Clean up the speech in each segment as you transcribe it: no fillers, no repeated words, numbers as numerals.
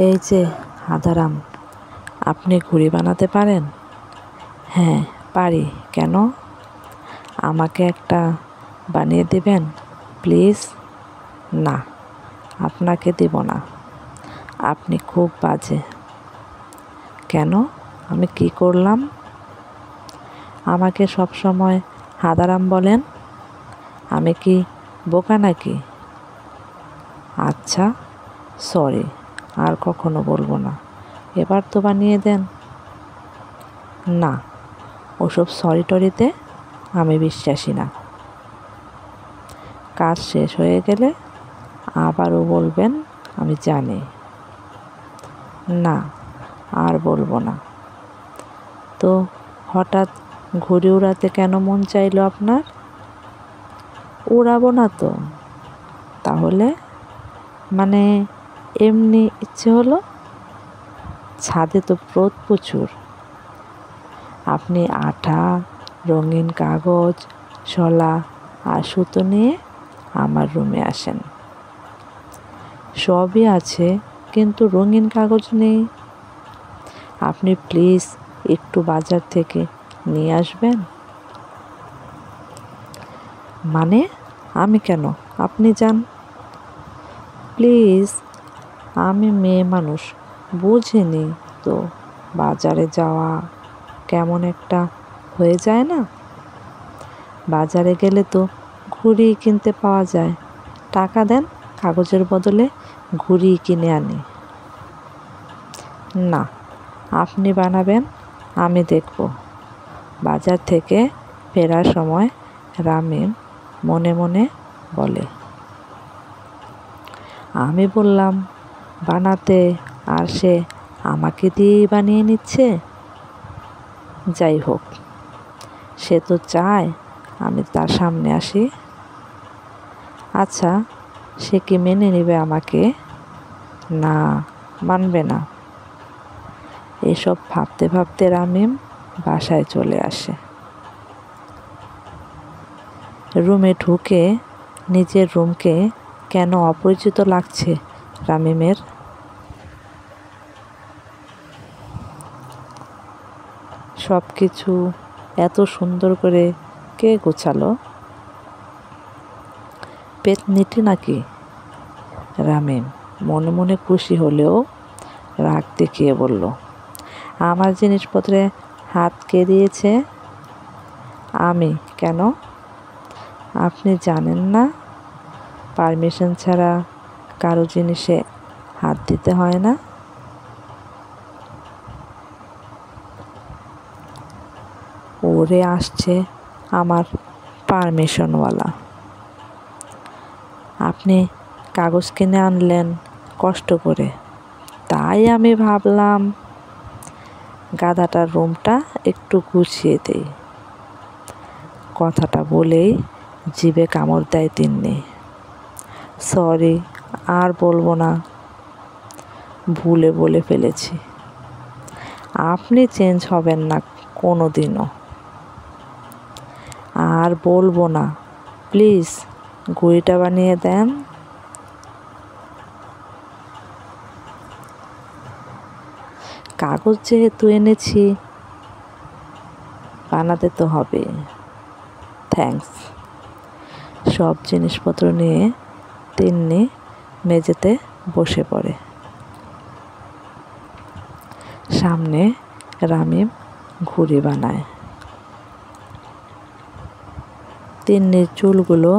এই যে হাঁদারাম, আপনি ঘুড়ি বানাতে পারেন? হ্যাঁ পারি। কেন? আমাকে একটা বানিয়ে দেবেন প্লিজ? না, আপনাকে দেব না। আপনি খুব বাজে। কেন? আমি কি করলাম? আমাকে সবসময় হাঁদারাম বলেন। আমি কি বোকা নাকি? আচ্ছা সরি, আর কখনো বলবো না। এবার তো বানিয়ে দেন। না, ওসব সরি টরিতে আমি বিশ্বাসী না। কাজ শেষ হয়ে গেলে আবারও বলবেন আমি জানি। না, আর বলবো না। তো হঠাৎ ঘুড়ি উড়াতে কেন মন চাইলো আপনার? উড়াবো না তো। তাহলে? মানে এমনি ইচ্ছে হলো। ছাদে তো রোদ প্রচুর। আপনি আঠা, রঙিন কাগজ, শলা আর সুতো নিয়ে আমার রুমে আসেন। সবই আছে, কিন্তু রঙিন কাগজ নেই। আপনি প্লিজ একটু বাজার থেকে নিয়ে আসবেন। মানে আমি কেন? আপনি যান প্লিজ। আমি মেয়ে মানুষ, বুঝিনি তো বাজারে যাওয়া কেমন একটা হয়ে যায় না? বাজারে গেলে তো ঘুড়ি কিনতে পাওয়া যায়। টাকা দেন, কাগজের বদলে ঘুড়ি কিনে আনি। না, আপনি বানাবেন, আমি দেখব। বাজার থেকে ফেরার সময় রামিম মনে মনে বলে। আমি বললাম বানাতে, আর সে আমাকে দিয়েই বানিয়ে নিচ্ছে। যাই হোক, সে তো চায় আমি তার সামনে আসি। আচ্ছা, সে কি মেনে নেবে আমাকে? না, মানবে না। এসব ভাবতে ভাবতে রামিম বাসায় চলে আসে। রুমে ঢুকে নিজের রুমকে কেন অপরিচিত লাগছে রামিমের। সব কিছু এত সুন্দর করে কে গোছালো? পেতনিটি নাকি? রামিম মনে মনে খুশি হলেও রাগ দেখিয়ে বলল, আমার জিনিসপত্রে হাত কে দিয়েছে? আমি। কেন? আপনি জানেন না পারমিশন ছাড়া কারো জিনিসে হাত দিতে হয় না? ওরে আসছে আমার পারমিশনওয়ালা। আপনি কাগজ কিনে আনলেন কষ্ট করে, তাই আমি ভাবলাম গাধাটার রুমটা একটু গুছিয়ে দেই। কথাটা বলেই জিভে কামড় দেয় তিন্নি। সরি, আর বলবো না। ভুলে বলে ফেলেছি। আপনি চেঞ্জ হবেন না কোনো দিনও। আর বলবো না, প্লিজ ঘুড়িটা বানিয়ে দেন। কাগজ যেহেতু এনেছি, বানাতে তো হবে। থ্যাঙ্কস। সব জিনিসপত্র নিয়ে তিন্নি মেঝেতে বসে পড়ে। সামনে রামিম ঘুড়ি বানায়। তিন্নির চুলগুলো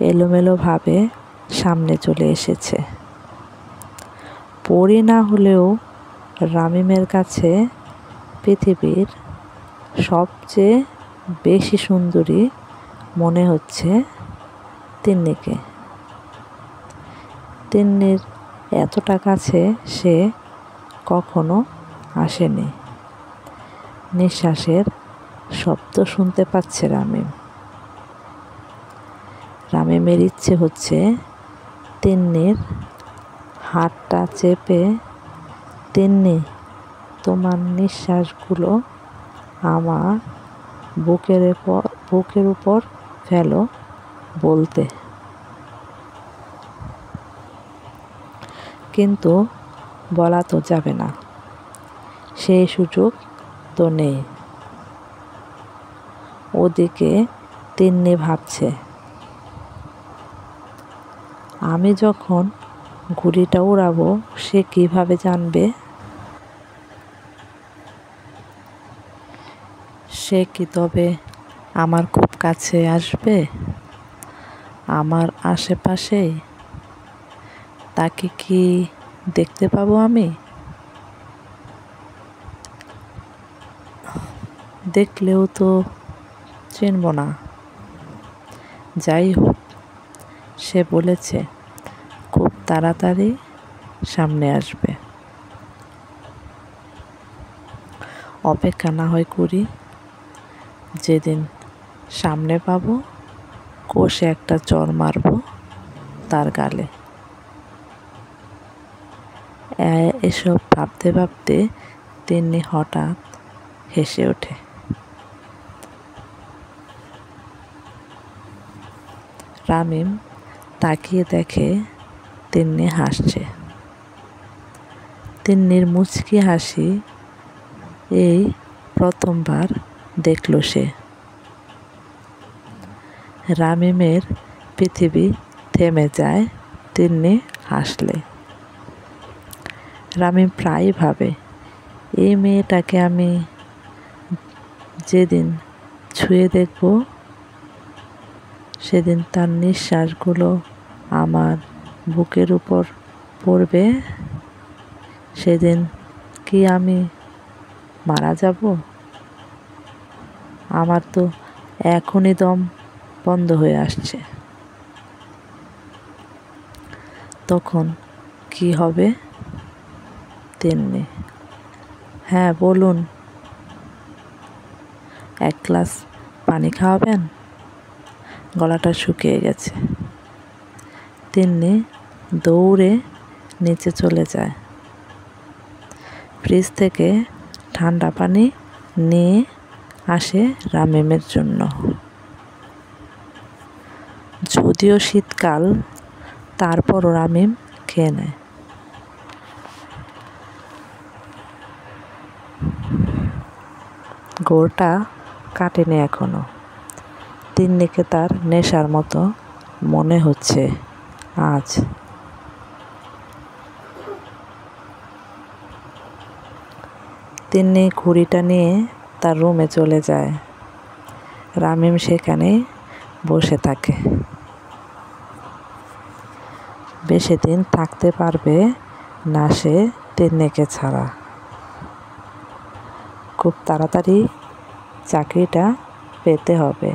এলোমেলোভাবে সামনে চলে এসেছে। পরি না হলেও রামিমের কাছে পৃথিবীর সবচেয়ে বেশি সুন্দরী মনে হচ্ছে তিন্নিকে। তিন্নির এতটা কাছে সে কখনো আসেনি। নিঃশ্বাসের শব্দ শুনতে পাচ্ছে রামিম। রামিমের ইচ্ছে হচ্ছে তিন্নির হাতটা চেপে, তিন্নি তোমার নিঃশ্বাসগুলো আমার বুকের উপর ফেলো বলতে। কিন্তু বলা তো যাবে না, সেই সুযোগ তো নেই। ওদিকে তিন্নি ভাবছে, আমি যখন ঘুড়িটা উড়াবো সে কিভাবে জানবে? সে কি তবে আমার খুব কাছে আসবে, আমার আশেপাশেই? তাকে কি দেখতে পাবো আমি? দেখলেও তো চিনব না। যাই হোক, সে বলেছে খুব তাড়াতাড়ি সামনে আসবে। অপেক্ষা না হয় করি, যেদিন সামনে পাবো কষে একটা চড় মারব তার গালে। এসব ভাবতে ভাবতে তিন্নি হঠাৎ হেসে ওঠে। রামিম তাকিয়ে দেখে তিন্নি হাসছে। তিন্নির মুচকি হাসি এই প্রথমবার দেখল সে। রামিমের পৃথিবী থেমে যায় তিন্নি হাসলে। রামিম প্রায় ভাবে, এই মেয়েটাকে আমি যেদিন ছুঁয়ে দেখব সেদিন তার নিঃশ্বাসগুলো আমার বুকের উপর পড়বে, সেদিন কি আমি মারা যাব? আমার তো এখনই দম বন্ধ হয়ে আসছে। তখন কি হবে? তিন্নি: হ্যাঁ বলুন, এক গ্লাস পানি খাওয়াবেন? গলাটা শুকিয়ে গেছে। তিন্নি দৌড়ে নিচে চলে যায়। ফ্রিজ থেকে ঠান্ডা পানি নিয়ে আসে রামিমের জন্য। যদিও শীতকাল, তারপরও রামিম খেয়ে নেয়। ঘোরটা কাটেনি এখনো। তিন্নিকে তার নেশার মতো মনে হচ্ছে আজ। তিন্নি ঘুড়িটা নিয়ে তার রুমে চলে যায়। রামিম সেখানে বসে থাকে। বেশি দিন থাকতে পারবে না সে তিন্নিকে ছাড়া। খুব তাড়াতাড়ি চাকরিটা পেতে হবে।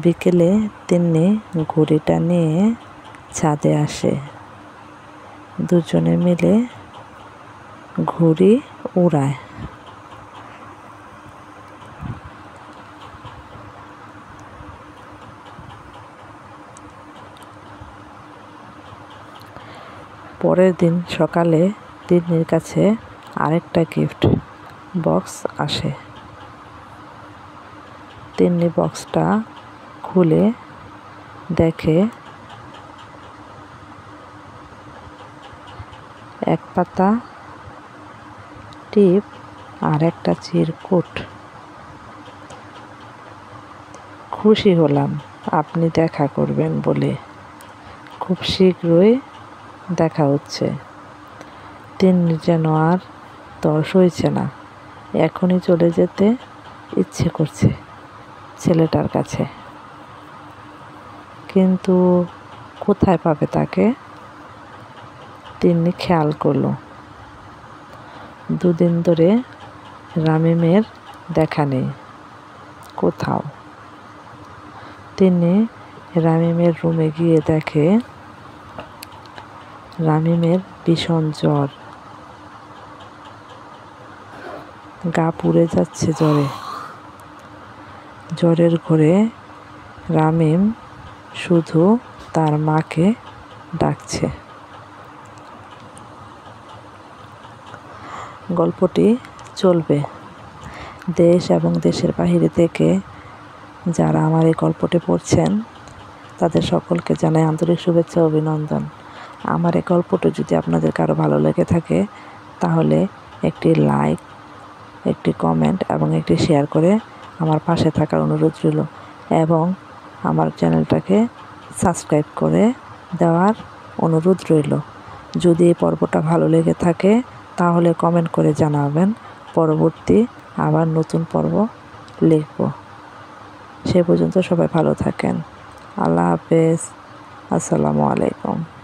বিকেলে তিন্নি ঘুড়িটা নিয়ে ছাদে আসে। দুজনে মিলে ঘুড়ি উড়ায়। পরের দিন সকালে তিন্নির কাছে আরেকটা গিফট বক্স আসে। তিন্নি বক্সটা খুলে দেখে এক পাতা টিপ আর একটা চিরকুট। খুশি হলাম আপনি দেখা করবেন বলে। খুব শীঘ্রই দেখা হচ্ছে। তিন্নির যেন আর তর সইছে না। এখনই চলে যেতে ইচ্ছে করছে ছেলেটার কাছে। কিন্তু কোথায় পাবে তাকে? তিন্নি খেয়াল করল, দুদিন ধরে রামিমের দেখা নেই কোথাও। তিন্নি রামিমের রুমে গিয়ে দেখে রামিমের ভীষণ জ্বর। গা পুড়ে যাচ্ছে জ্বরে। জ্বরের ঘোরে রামিম শুধু তার মাকে ডাকছে। গল্পটি চলবে। দেশ এবং দেশের বাহিরে থেকে যারা আমার এই গল্পটি পড়ছেন তাদের সকলকে জানাই আন্তরিক শুভেচ্ছা ও অভিনন্দন। আমার এই গল্পটা যদি আপনাদের কারো ভালো লেগে থাকে তাহলে একটি লাইক, একটি কমেন্ট এবং একটি শেয়ার করে আমার পাশে থাকার অনুরোধ রইল এবং আমার চ্যানেলটাকে সাবস্ক্রাইব করে দেওয়ার অনুরোধ রইল। যদি এই পর্বটা ভালো লেগে থাকে তাহলে কমেন্ট করে জানাবেন, পরবর্তী আবার নতুন পর্ব লিখব। সে পর্যন্ত সবাই ভালো থাকেন। আল্লাহ হাফেজ। আসসালামু আলাইকুম।